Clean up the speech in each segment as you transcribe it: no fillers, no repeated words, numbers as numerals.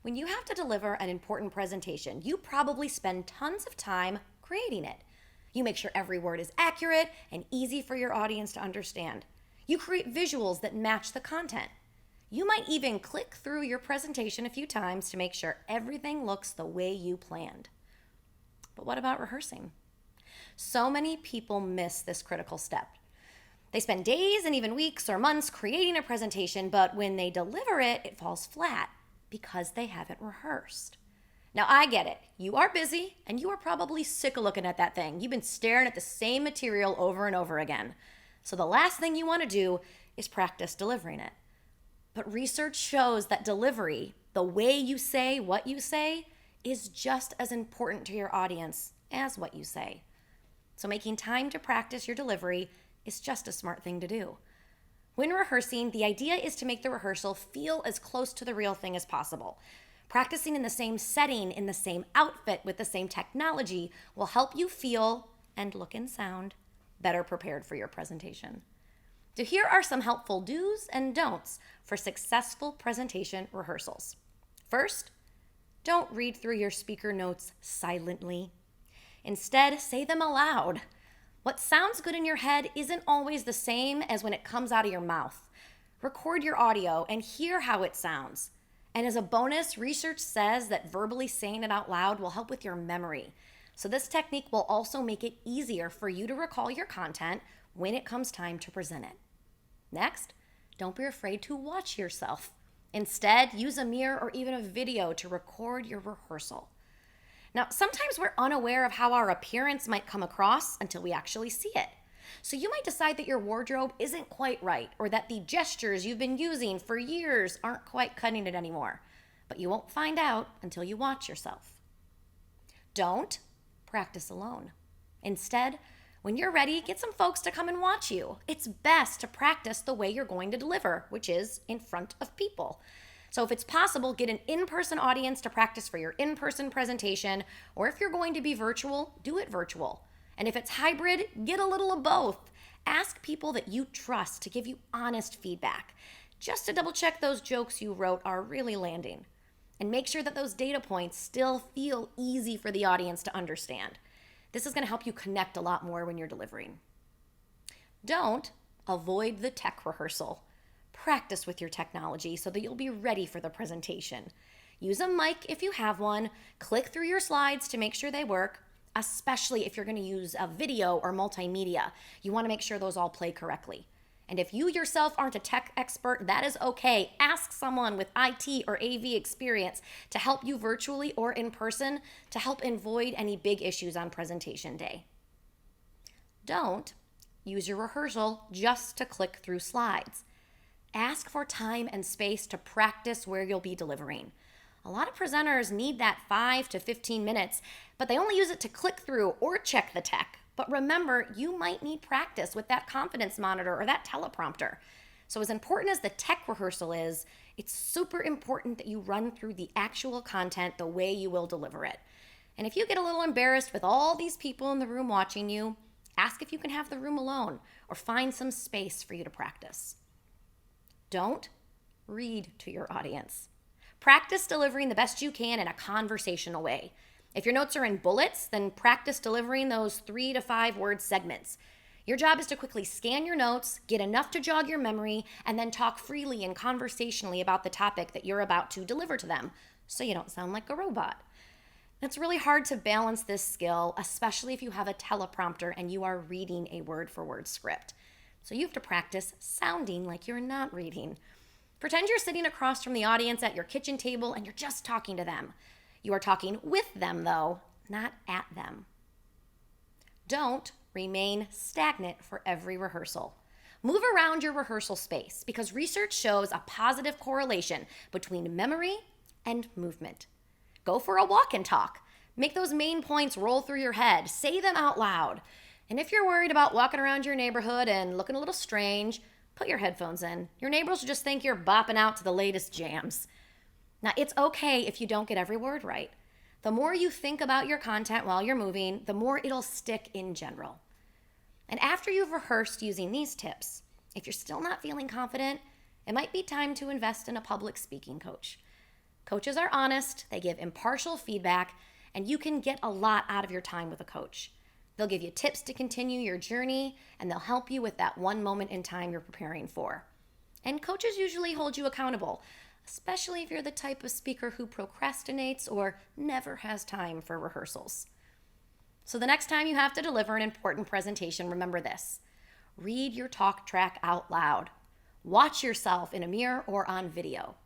When you have to deliver an important presentation, you probably spend tons of time creating it. You make sure every word is accurate and easy for your audience to understand. You create visuals that match the content. You might even click through your presentation a few times to make sure everything looks the way you planned. But what about rehearsing? So many people miss this critical step. They spend days and even weeks or months creating a presentation, but when they deliver it, it falls flat because they haven't rehearsed. Now, I get it. You are busy and you are probably sick of looking at that thing. You've been staring at the same material over and over again. So the last thing you want to do is practice delivering it. But research shows that delivery, the way you say what you say, is just as important to your audience as what you say. So making time to practice your delivery is just a smart thing to do. When rehearsing, the idea is to make the rehearsal feel as close to the real thing as possible. Practicing in the same setting, in the same outfit, with the same technology will help you feel and look and sound better prepared for your presentation. So here are some helpful do's and don'ts for successful presentation rehearsals. First, don't read through your speaker notes silently. Instead, say them aloud. What sounds good in your head isn't always the same as when it comes out of your mouth. Record your audio and hear how it sounds. And as a bonus, research says that verbally saying it out loud will help with your memory. So this technique will also make it easier for you to recall your content when it comes time to present it. Next, don't be afraid to watch yourself. Instead, use a mirror or even a video to record your rehearsal. Now, sometimes we're unaware of how our appearance might come across until we actually see it. So you might decide that your wardrobe isn't quite right, or that the gestures you've been using for years aren't quite cutting it anymore. But you won't find out until you watch yourself. Don't practice alone. Instead, when you're ready, get some folks to come and watch you. It's best to practice the way you're going to deliver, which is in front of people. So if it's possible, get an in-person audience to practice for your in-person presentation, or if you're going to be virtual, do it virtual. And if it's hybrid, get a little of both. Ask people that you trust to give you honest feedback, just to double check those jokes you wrote are really landing. And make sure that those data points still feel easy for the audience to understand. This is going to help you connect a lot more when you're delivering. Don't avoid the tech rehearsal. Practice with your technology so that you'll be ready for the presentation. Use a mic if you have one. Click through your slides to make sure they work, especially if you're going to use a video or multimedia. You want to make sure those all play correctly. And if you yourself aren't a tech expert, that is okay. Ask someone with IT or AV experience to help you virtually or in person to help avoid any big issues on presentation day. Don't use your rehearsal just to click through slides. Ask for time and space to practice where you'll be delivering. A lot of presenters need that 5 to 15 minutes, but they only use it to click through or check the tech. But remember, you might need practice with that confidence monitor or that teleprompter. So as important as the tech rehearsal is, it's super important that you run through the actual content the way you will deliver it. And if you get a little embarrassed with all these people in the room watching you, ask if you can have the room alone or find some space for you to practice. Don't read to your audience. Practice delivering the best you can in a conversational way. If your notes are in bullets, then practice delivering those 3 to 5 word segments. Your job is to quickly scan your notes, get enough to jog your memory, and then talk freely and conversationally about the topic that you're about to deliver to them, so you don't sound like a robot. It's really hard to balance this skill, especially if you have a teleprompter and you are reading a word-for-word script. So you have to practice sounding like you're not reading. Pretend you're sitting across from the audience at your kitchen table and you're just talking to them. You are talking with them, though, not at them. Don't remain stagnant for every rehearsal. Move around your rehearsal space because research shows a positive correlation between memory and movement. Go for a walk and talk. Make those main points roll through your head. Say them out loud. And if you're worried about walking around your neighborhood and looking a little strange, put your headphones in. Your neighbors will just think you're bopping out to the latest jams. Now, it's okay if you don't get every word right. The more you think about your content while you're moving, the more it'll stick in general. And after you've rehearsed using these tips, if you're still not feeling confident, it might be time to invest in a public speaking coach. Coaches are honest, they give impartial feedback, and you can get a lot out of your time with a coach. They'll give you tips to continue your journey, and they'll help you with that one moment in time you're preparing for. And coaches usually hold you accountable, especially if you're the type of speaker who procrastinates or never has time for rehearsals. So the next time you have to deliver an important presentation, remember this. Read your talk track out loud. Watch yourself in a mirror or on video.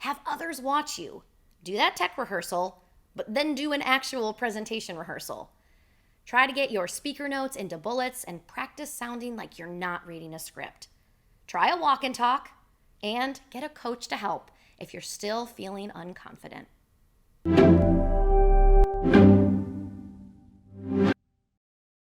Have others watch you. Do that tech rehearsal, but then do an actual presentation rehearsal. Try to get your speaker notes into bullets and practice sounding like you're not reading a script. Try a walk and talk, and get a coach to help if you're still feeling unconfident.